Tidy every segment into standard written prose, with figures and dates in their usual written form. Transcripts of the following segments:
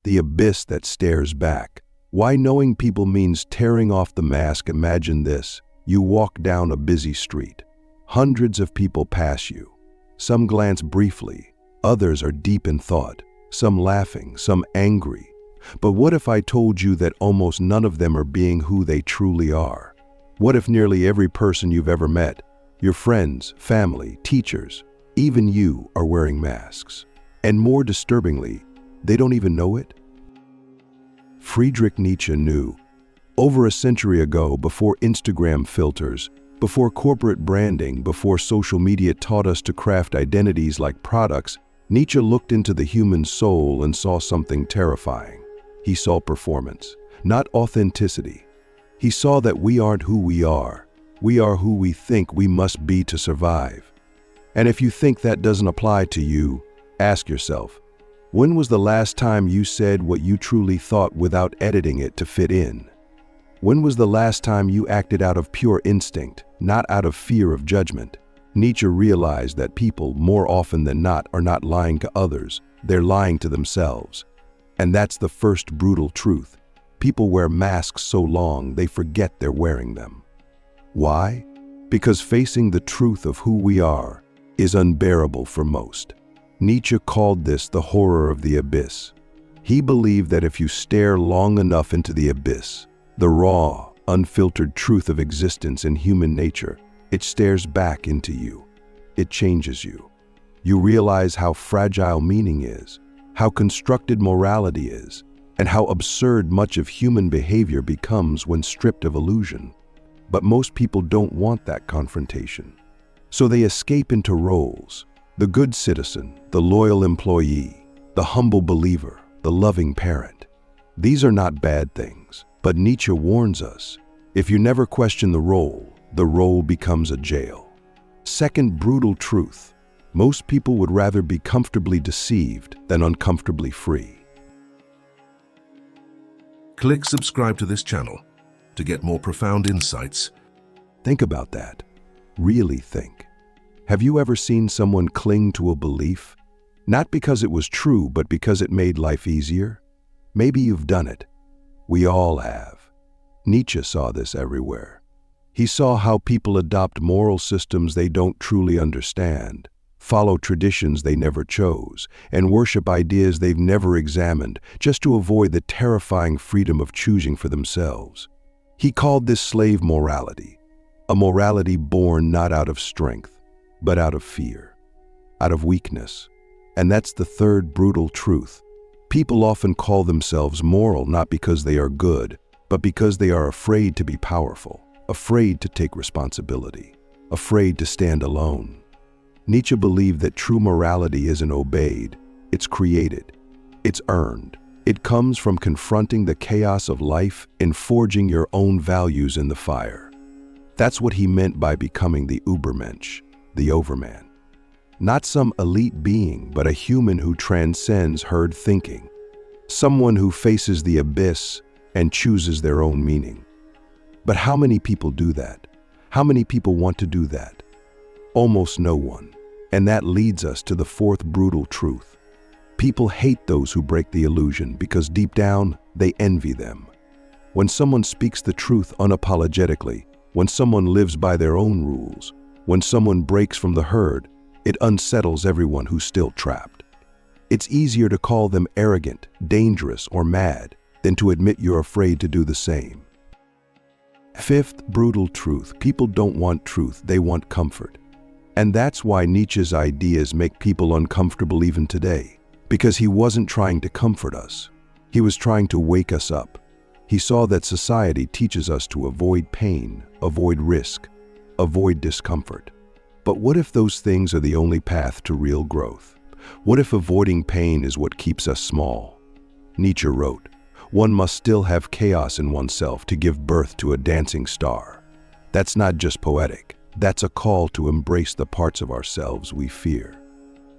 the abyss that stares back. Why knowing people means tearing off the mask. Imagine this. You walk down a busy street. Hundreds of people pass you. Some glance briefly, others are deep in thought, some laughing, some angry. But what if I told you that almost none of them are being who they truly are? What if nearly every person you've ever met, your friends, family, teachers, even you, are wearing masks? And more disturbingly, they don't even know it? Friedrich Nietzsche knew. Over a century ago, before Instagram filters, before corporate branding, before social media taught us to craft identities like products, Nietzsche looked into the human soul and saw something terrifying. He saw performance, not authenticity. He saw that we aren't who we are. We are who we think we must be to survive. And if you think that doesn't apply to you, ask yourself, when was the last time you said what you truly thought without editing it to fit in? When was the last time you acted out of pure instinct, not out of fear of judgment? Nietzsche realized that people, more often than not, are not lying to others, they're lying to themselves. And that's the first brutal truth. People wear masks so long they forget they're wearing them. Why? Because facing the truth of who we are is unbearable for most. Nietzsche called this the horror of the abyss. He believed that if you stare long enough into the abyss, the raw, unfiltered truth of existence and human nature, it stares back into you. It changes you. You realize how fragile meaning is, how constructed morality is, and how absurd much of human behavior becomes when stripped of illusion. But most people don't want that confrontation. So they escape into roles: the good citizen, the loyal employee, the humble believer, the loving parent. These are not bad things, but Nietzsche warns us, if you never question the role becomes a jail. Second brutal truth: most people would rather be comfortably deceived than uncomfortably free. Click subscribe to this channel to get more profound insights. Think about that. Really think. Have you ever seen someone cling to a belief? Not because it was true, but because it made life easier? Maybe you've done it. We all have. Nietzsche saw this everywhere. He saw how people adopt moral systems they don't truly understand, follow traditions they never chose, and worship ideas they've never examined just to avoid the terrifying freedom of choosing for themselves. He called this slave morality, a morality born not out of strength, but out of fear, out of weakness. And that's the third brutal truth. People often call themselves moral not because they are good, but because they are afraid to be powerful, afraid to take responsibility, afraid to stand alone. Nietzsche believed that true morality isn't obeyed, it's created, it's earned. It comes from confronting the chaos of life and forging your own values in the fire. That's what he meant by becoming the Übermensch, the overman. Not some elite being, but a human who transcends herd thinking. Someone who faces the abyss and chooses their own meaning. But how many people do that? How many people want to do that? Almost no one. And that leads us to the fourth brutal truth. People hate those who break the illusion because deep down, they envy them. When someone speaks the truth unapologetically, when someone lives by their own rules, when someone breaks from the herd, it unsettles everyone who's still trapped. It's easier to call them arrogant, dangerous, or mad than to admit you're afraid to do the same. Fifth brutal truth: people don't want truth, they want comfort. And that's why Nietzsche's ideas make people uncomfortable even today, because he wasn't trying to comfort us. He was trying to wake us up. He saw that society teaches us to avoid pain, avoid risk, avoid discomfort. But what if those things are the only path to real growth? What if avoiding pain is what keeps us small? Nietzsche wrote, "One must still have chaos in oneself to give birth to a dancing star." That's not just poetic. That's a call to embrace the parts of ourselves we fear.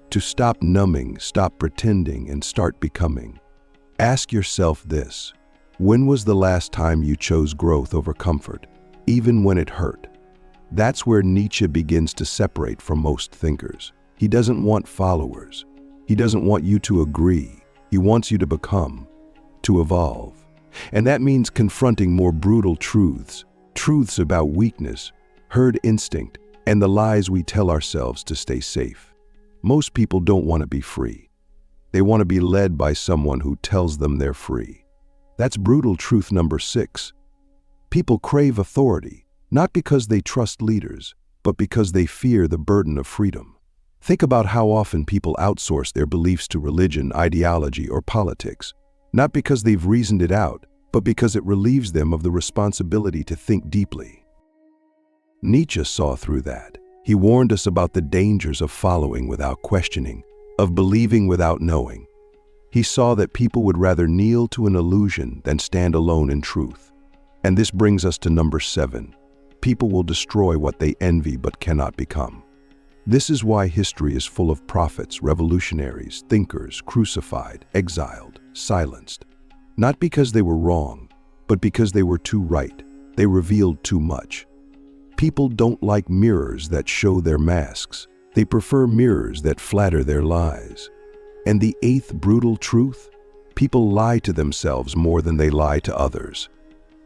To stop numbing, stop pretending, and start becoming. Ask yourself this: when was the last time you chose growth over comfort, even when it hurt? That's where Nietzsche begins to separate from most thinkers. He doesn't want followers. He doesn't want you to agree. He wants you to become. to evolve. And that means confronting more brutal truths, truths about weakness, herd instinct, and the lies we tell ourselves to stay safe. Most people don't want to be free. They want to be led by someone who tells them they're free. That's brutal truth number 6. People crave authority, not because they trust leaders, but because they fear the burden of freedom. Think about how often people outsource their beliefs to religion, ideology, or politics, not because they've reasoned it out, but because it relieves them of the responsibility to think deeply. Nietzsche saw through that. He warned us about the dangers of following without questioning, of believing without knowing. He saw that people would rather kneel to an illusion than stand alone in truth. And this brings us to number 7. People will destroy what they envy but cannot become. This is why history is full of prophets, revolutionaries, thinkers, crucified, exiled, silenced. Not because they were wrong, but because they were too right. They revealed too much. People don't like mirrors that show their masks. They prefer mirrors that flatter their lies. And the 8th brutal truth? People lie to themselves more than they lie to others.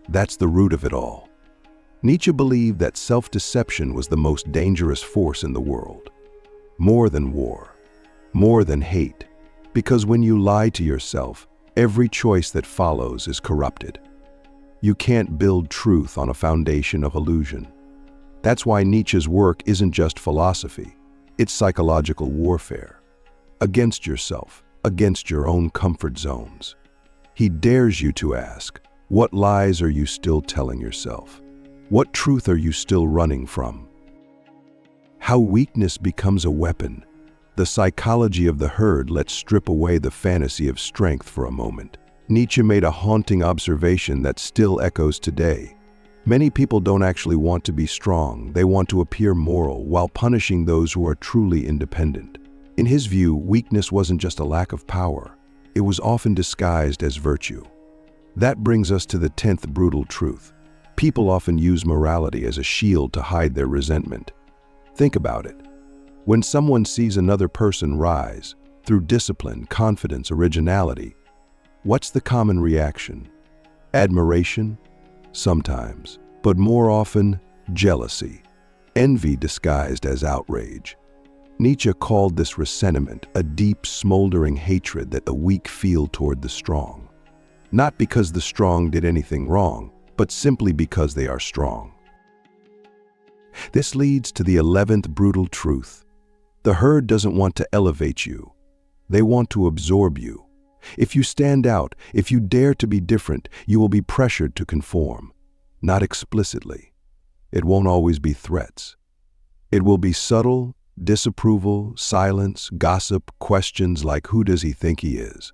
That's the root of it all. Nietzsche believed that self-deception was the most dangerous force in the world. More than war, more than hate, because when you lie to yourself, every choice that follows is corrupted. You can't build truth on a foundation of illusion. That's why Nietzsche's work isn't just philosophy, it's psychological warfare. Against yourself, against your own comfort zones. He dares you to ask, what lies are you still telling yourself? What truth are you still running from? How weakness becomes a weapon. The psychology of the herd lets strip away the fantasy of strength for a moment. Nietzsche made a haunting observation that still echoes today. Many people don't actually want to be strong, they want to appear moral while punishing those who are truly independent. In his view, weakness wasn't just a lack of power, it was often disguised as virtue. That brings us to the 10th brutal truth. People often use morality as a shield to hide their resentment. Think about it. When someone sees another person rise, through discipline, confidence, originality, what's the common reaction? Admiration? Sometimes, but more often, jealousy. Envy disguised as outrage. Nietzsche called this resentment a deep, smoldering hatred that the weak feel toward the strong. Not because the strong did anything wrong, but simply because they are strong. This leads to the 11th brutal truth. The herd doesn't want to elevate you. They want to absorb you. If you stand out, if you dare to be different, you will be pressured to conform. Not explicitly. It won't always be threats. It will be subtle, disapproval, silence, gossip, questions like who does he think he is?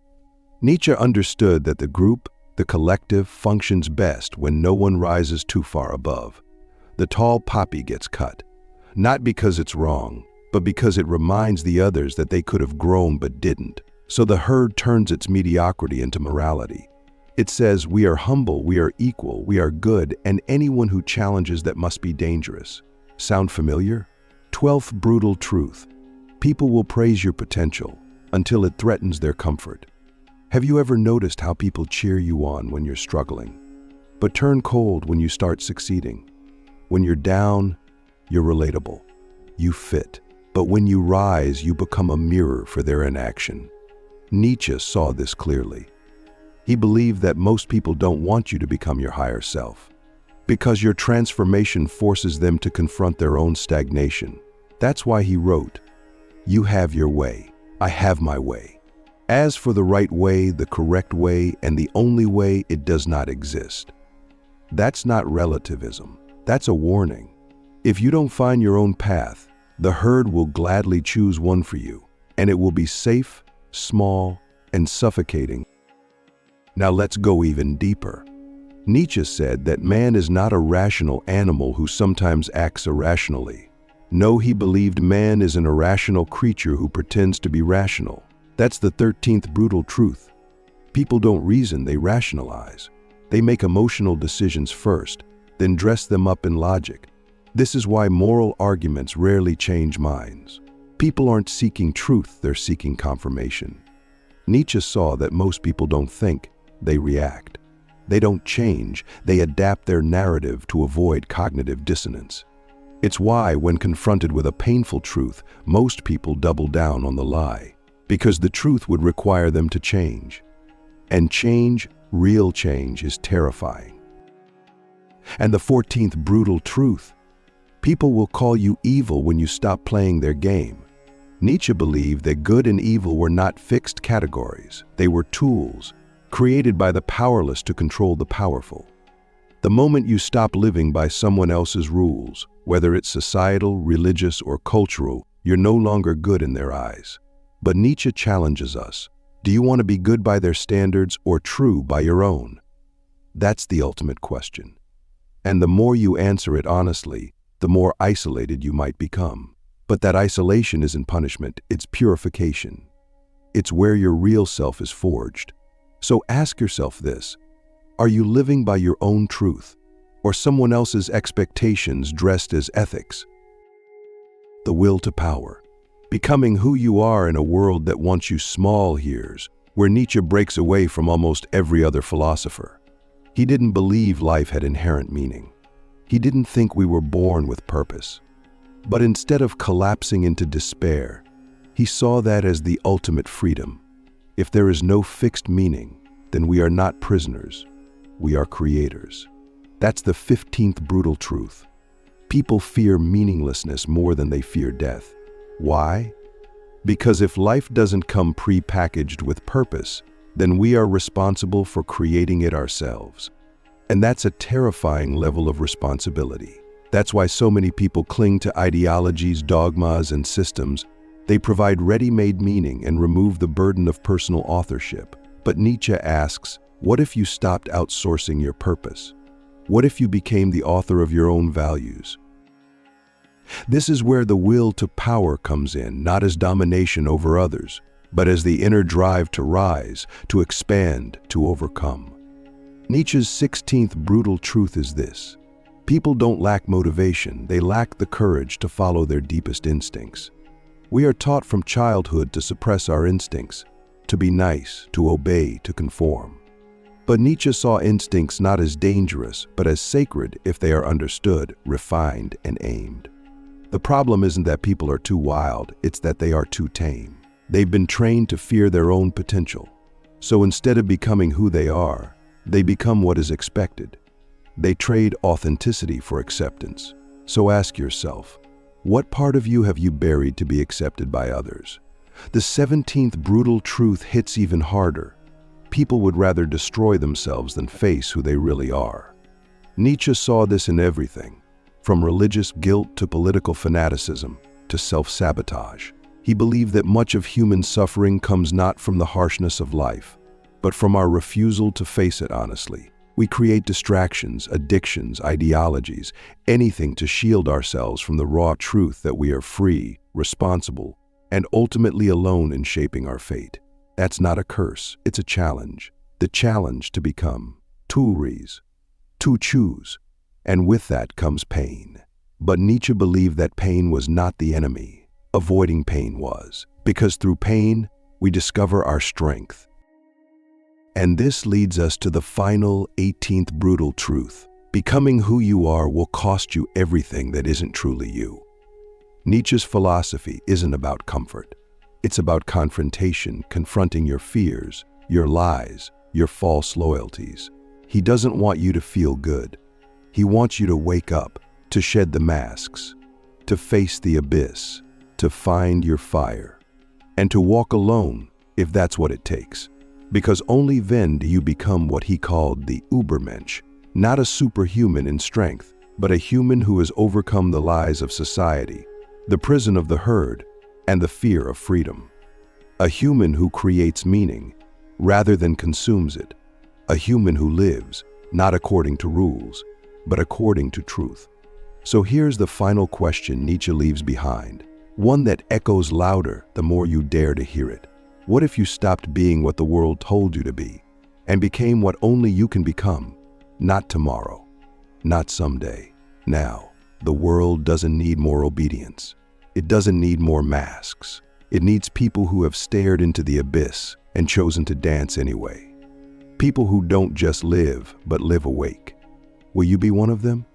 Nietzsche understood that the group, the collective, functions best when no one rises too far above. The tall poppy gets cut, not because it's wrong, but because it reminds the others that they could have grown but didn't. So the herd turns its mediocrity into morality. It says, we are humble, we are equal, we are good, and anyone who challenges that must be dangerous. Sound familiar? 12th brutal truth. People will praise your potential until it threatens their comfort. Have you ever noticed how people cheer you on when you're struggling, but turn cold when you start succeeding? When you're down, you're relatable. You fit. But when you rise, you become a mirror for their inaction. Nietzsche saw this clearly. He believed that most people don't want you to become your higher self, because your transformation forces them to confront their own stagnation. That's why he wrote, "You have your way, I have my way. As for the right way, the correct way, and the only way, it does not exist." That's not relativism, that's a warning. If you don't find your own path, the herd will gladly choose one for you, and it will be safe, small, and suffocating. Now let's go even deeper. Nietzsche said that man is not a rational animal who sometimes acts irrationally. No, he believed man is an irrational creature who pretends to be rational. That's the 13th brutal truth. People don't reason, they rationalize. They make emotional decisions first, then dress them up in logic. This is why moral arguments rarely change minds. People aren't seeking truth, they're seeking confirmation. Nietzsche saw that most people don't think, they react. They don't change, they adapt their narrative to avoid cognitive dissonance. It's why, when confronted with a painful truth, most people double down on the lie, because the truth would require them to change. And change, real change, is terrifying. And the 14th brutal truth: people will call you evil when you stop playing their game. Nietzsche believed that good and evil were not fixed categories. They were tools, created by the powerless to control the powerful. The moment you stop living by someone else's rules, whether it's societal, religious, or cultural, you're no longer good in their eyes. But Nietzsche challenges us. Do you want to be good by their standards or true by your own? That's the ultimate question. And the more you answer it honestly, the more isolated you might become. But that isolation isn't punishment, it's purification. It's where your real self is forged. So ask yourself this: are you living by your own truth, or someone else's expectations dressed as ethics? The will to power. Becoming who you are in a world that wants you small. Here's where Nietzsche breaks away from almost every other philosopher. He didn't believe life had inherent meaning. He didn't think we were born with purpose. But instead of collapsing into despair, he saw that as the ultimate freedom. If there is no fixed meaning, then we are not prisoners. We are creators. That's the 15th brutal truth. People fear meaninglessness more than they fear death. Why? Because if life doesn't come pre-packaged with purpose, then we are responsible for creating it ourselves. And that's a terrifying level of responsibility. That's why so many people cling to ideologies, dogmas, and systems. They provide ready-made meaning and remove the burden of personal authorship. But Nietzsche asks, what if you stopped outsourcing your purpose? What if you became the author of your own values? This is where the will to power comes in, not as domination over others, but as the inner drive to rise, to expand, to overcome. Nietzsche's 16th brutal truth is this: people don't lack motivation, they lack the courage to follow their deepest instincts. We are taught from childhood to suppress our instincts, to be nice, to obey, to conform. But Nietzsche saw instincts not as dangerous, but as sacred if they are understood, refined, and aimed. The problem isn't that people are too wild, it's that they are too tame. They've been trained to fear their own potential. So instead of becoming who they are, they become what is expected. They trade authenticity for acceptance. So ask yourself, what part of you have you buried to be accepted by others? The 17th brutal truth hits even harder. People would rather destroy themselves than face who they really are. Nietzsche saw this in everything, from religious guilt to political fanaticism to self-sabotage. He believed that much of human suffering comes not from the harshness of life, but from our refusal to face it honestly. We create distractions, addictions, ideologies, anything to shield ourselves from the raw truth that we are free, responsible, and ultimately alone in shaping our fate. That's not a curse, it's a challenge. The challenge to become, to rise, to choose. And with that comes pain. But Nietzsche believed that pain was not the enemy. Avoiding pain was, because through pain, we discover our strength. And this leads us to the final 18th brutal truth. Becoming who you are will cost you everything that isn't truly you. Nietzsche's philosophy isn't about comfort. It's about confrontation, confronting your fears, your lies, your false loyalties. He doesn't want you to feel good. He wants you to wake up, to shed the masks, to face the abyss, to find your fire, and to walk alone if that's what it takes. Because only then do you become what he called the Übermensch, not a superhuman in strength, but a human who has overcome the lies of society, the prison of the herd, and the fear of freedom. A human who creates meaning rather than consumes it. A human who lives not according to rules, but according to truth. So here's the final question Nietzsche leaves behind, one that echoes louder the more you dare to hear it. What if you stopped being what the world told you to be and became what only you can become? Not tomorrow, not someday, now. The world doesn't need more obedience. It doesn't need more masks. It needs people who have stared into the abyss and chosen to dance anyway. People who don't just live, but live awake. Will you be one of them?